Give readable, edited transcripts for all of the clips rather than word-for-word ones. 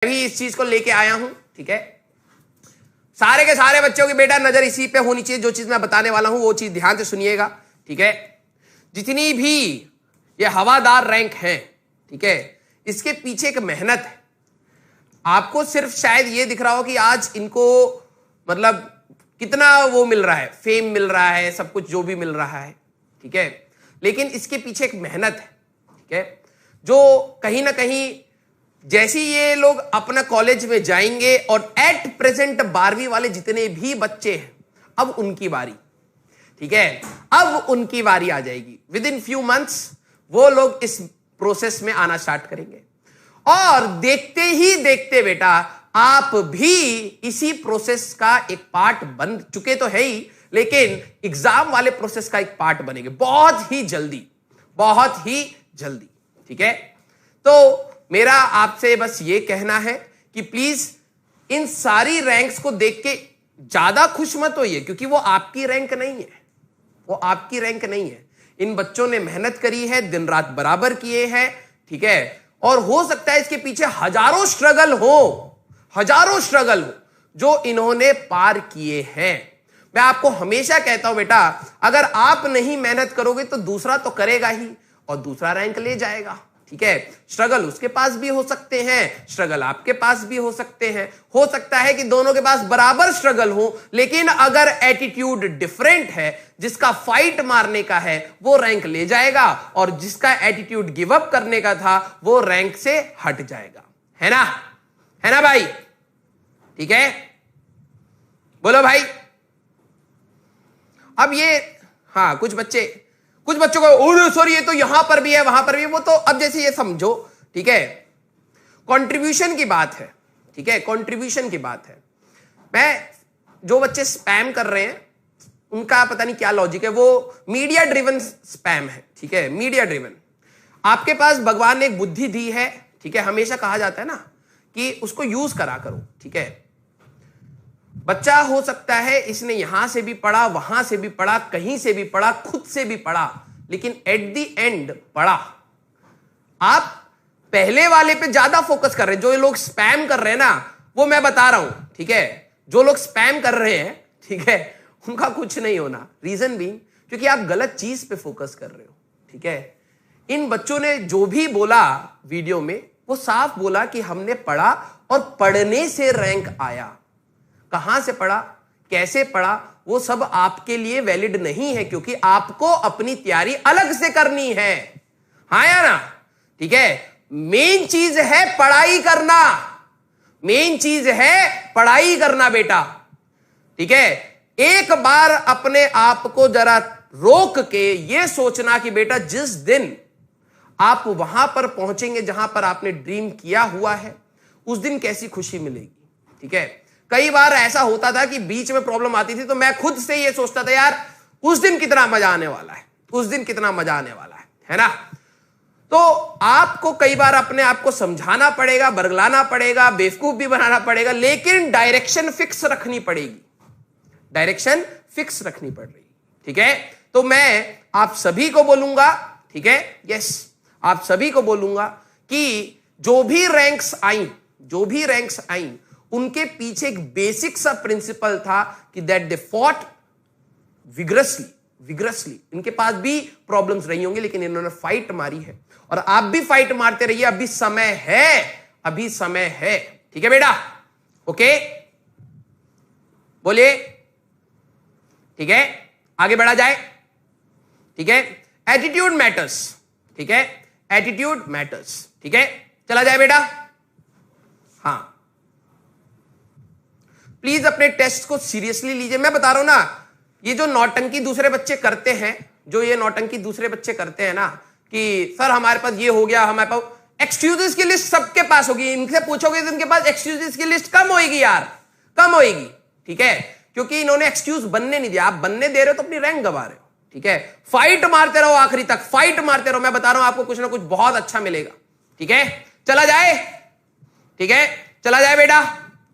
भी इस चीज को लेके आया हूं, ठीक है। सारे के सारे बच्चों की बेटा नजर इसी पे होनी चाहिए, जो चीज मैं बताने वाला हूं वो चीज ध्यान से सुनिएगा, ठीक है। जितनी भी ये हवादार रैंक है, ठीक है, इसके पीछे एक मेहनत है। आपको सिर्फ शायद ये दिख रहा हो कि आज इनको मतलब कितना वो मिल रहा है, फेम मिल रहा है, सब कुछ जो भी मिल रहा है, ठीक है, लेकिन इसके पीछे एक मेहनत है, ठीक है, जो कहीं ना कहीं जैसे ये लोग अपना कॉलेज में जाएंगे और एट प्रेजेंट 12वीं वाले जितने भी बच्चे हैं, अब उनकी बारी, ठीक है, अब उनकी बारी आ जाएगी। विद इन फ्यू मंथ्स वो लोग इस प्रोसेस में आना स्टार्ट करेंगे और देखते ही देखते बेटा आप भी इसी प्रोसेस का एक पार्ट बन चुके तो है ही, लेकिन एग्जाम वाले प्रोसेस का एक पार्ट बनेंगे बहुत ही जल्दी, बहुत ही जल्दी, ठीक है। तो मेरा आपसे बस ये कहना है कि प्लीज इन सारी रैंक्स को देख के ज्यादा खुश मत होइए, क्योंकि वो आपकी रैंक नहीं है, वो आपकी रैंक नहीं है। इन बच्चों ने मेहनत करी है, दिन रात बराबर किए हैं, ठीक है, और हो सकता है इसके पीछे हजारों स्ट्रगल हो जो इन्होंने पार किए हैं। मैं आपको हमेशा कहता हूं बेटा, अगर आप नहीं मेहनत करोगे तो दूसरा तो करेगा ही और दूसरा रैंक ले जाएगा, ठीक है। स्ट्रगल उसके पास भी हो सकते हैं, स्ट्रगल आपके पास भी हो सकते हैं, हो सकता है कि दोनों के पास बराबर स्ट्रगल हो, लेकिन अगर एटीट्यूड डिफरेंट है, जिसका फाइट मारने का है वो रैंक ले जाएगा और जिसका एटीट्यूड गिव अप करने का था वो रैंक से हट जाएगा, है ना भाई, ठीक है, बोलो भाई। अब ये हाँ कुछ बच्चों को सॉरी ये तो यहां पर भी है वहां पर भी, वो तो अब जैसे ये समझो, ठीक है, कंट्रीब्यूशन की बात है, ठीक है, कंट्रीब्यूशन की बात है। मैं जो बच्चे स्पैम कर रहे हैं उनका पता नहीं क्या लॉजिक है, वो मीडिया ड्रिवन स्पैम है, ठीक है, मीडिया ड्रिवन। आपके पास भगवान ने एक बुद्धि दी है, ठीक है, हमेशा कहा जाता है ना कि उसको यूज करा करो, ठीक है। बच्चा हो सकता है इसने यहां से भी पढ़ा, वहां से भी पढ़ा, कहीं से भी पढ़ा, खुद से भी पढ़ा, लेकिन एट द एंड पढ़ा। आप पहले वाले पे ज्यादा फोकस कर रहे हैं, जो लोग स्पैम कर रहे हैं ना, वो मैं बता रहा हूं, ठीक है, जो लोग स्पैम कर रहे हैं, ठीक है, उनका कुछ नहीं होना। रीजन भी क्योंकि आप गलत चीज पे फोकस कर रहे हो, ठीक है। इन बच्चों ने जो भी बोला वीडियो में वो साफ बोला कि हमने पढ़ा और पढ़ने से रैंक आया। कहां से पढ़ा, कैसे पढ़ा, वो सब आपके लिए वैलिड नहीं है, क्योंकि आपको अपनी तैयारी अलग से करनी है, हाँ या ना, ठीक है। मेन चीज है पढ़ाई करना, मेन चीज है पढ़ाई करना बेटा, ठीक है। एक बार अपने आप को जरा रोक के ये सोचना कि बेटा जिस दिन आप वहां पर पहुंचेंगे जहां पर आपने ड्रीम किया हुआ है, उस दिन कैसी खुशी मिलेगी, ठीक है। कई बार ऐसा होता था कि बीच में प्रॉब्लम आती थी तो मैं खुद से ये सोचता था यार उस दिन कितना मजा आने वाला है, उस दिन कितना मजा आने वाला है ना। तो आपको कई बार अपने आप को समझाना पड़ेगा, बरगलाना पड़ेगा, बेवकूफ भी बनाना पड़ेगा, लेकिन डायरेक्शन फिक्स रखनी पड़ेगी, डायरेक्शन फिक्स रखनी पड़ेगी, ठीक है। तो मैं आप सभी को बोलूंगा, ठीक है, यस, आप सभी को बोलूंगा कि जो भी रैंक्स आई उनके पीछे एक बेसिक सा प्रिंसिपल था कि दैट दे फॉट विग्रसली। इनके पास भी प्रॉब्लम्स रही होंगी, लेकिन इन्होंने फाइट मारी है और आप भी फाइट मारते रहिए, अभी समय है, ठीक है बेटा, ओके, बोलिए, ठीक है, आगे बढ़ा जाए, ठीक है। एटीट्यूड मैटर्स, ठीक है, एटीट्यूड मैटर्स, ठीक है, चला जाए बेटा। हाँ प्लीज अपने टेस्ट को सीरियसली लीजिए। मैं बता रहा हूं ना, ये जो नौटंकी दूसरे बच्चे करते हैं, ना कि सर हमारे पास ये हो गया, हमारे पास एक्सक्यूजेस की लिस्ट सबके पास होगी, इनसे पूछोगे तो इनके पास एक्सक्यूजेस की लिस्ट कम होगी यार, कम होगी, ठीक है, क्योंकि इन्होंने एक्सक्यूज बनने नहीं दिया। आप बनने दे रहे हो तो अपनी रैंक गवा रहे हो, ठीक है। फाइट मारते रहो, आखिरी तक फाइट मारते रहो, मैं बता रहा हूं आपको कुछ ना कुछ बहुत अच्छा मिलेगा, ठीक है। चला जाए, ठीक है, चला जाए बेटा,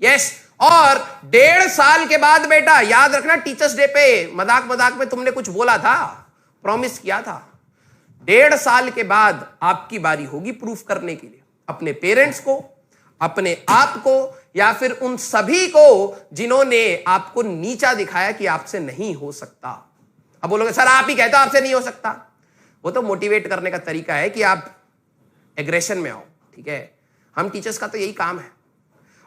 यस। और 1.5 साल के बाद बेटा याद रखना, टीचर्स डे पे मजाक में तुमने कुछ बोला था, प्रॉमिस किया था, 1.5 साल के बाद आपकी बारी होगी प्रूफ करने के लिए अपने पेरेंट्स को, अपने आप को या फिर उन सभी को जिन्होंने आपको नीचा दिखाया कि आपसे नहीं हो सकता। अब बोलोगे सर आप ही कहते हो आपसे नहीं हो सकता। वो तो मोटिवेट करने का तरीका है कि आप एग्रेशन में आओ, ठीक है। हम टीचर्स का तो यही काम है।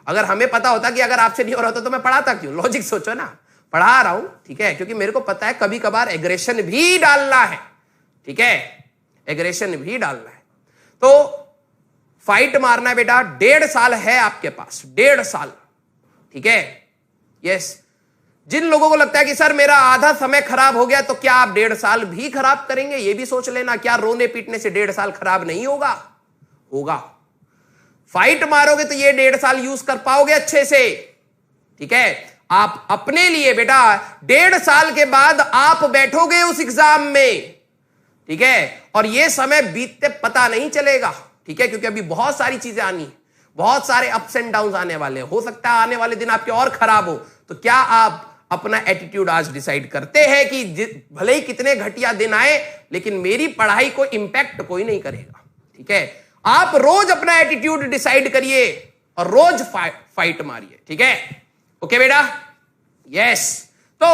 अगर हमें पता होता कि अगर आपसे नहीं हो रहा तो मैं पढ़ाता क्यों? लॉजिक सोचो ना, पढ़ा रहा हूं, ठीक है, क्योंकि मेरे को पता है कभी कभार एग्रेशन भी डालना है, ठीक है, एग्रेशन भी डालना है। तो फाइट मारना है बेटा, 1.5 साल है आपके पास, 1.5 साल, ठीक है। यस, जिन लोगों को लगता है कि सर मेरा आधा समय खराब हो गया, तो क्या आप 1.5 साल भी खराब करेंगे? ये भी सोच लेना, क्या रोने पीटने से 1.5 साल खराब नहीं होगा? होगा। फाइट मारोगे तो ये 1.5 साल यूज कर पाओगे अच्छे से, ठीक है। आप अपने लिए बेटा 1.5 साल के बाद आप बैठोगे उस एग्जाम में, ठीक है, और ये समय बीतते पता नहीं चलेगा, ठीक है, क्योंकि अभी बहुत सारी चीजें आनी है, बहुत सारे अप्स एंड डाउन आने वाले हैं। हो सकता है आने वाले दिन आपके और खराब हो। तो क्या आप अपना एटीट्यूड आज डिसाइड करते हैं कि भले ही कितने घटिया दिन आए, लेकिन मेरी पढ़ाई को इंपैक्ट कोई नहीं करेगा, ठीक है। आप रोज अपना एटीट्यूड डिसाइड करिए और रोज फाइट मारिए, ठीक है। ओके बेटा, यस। तो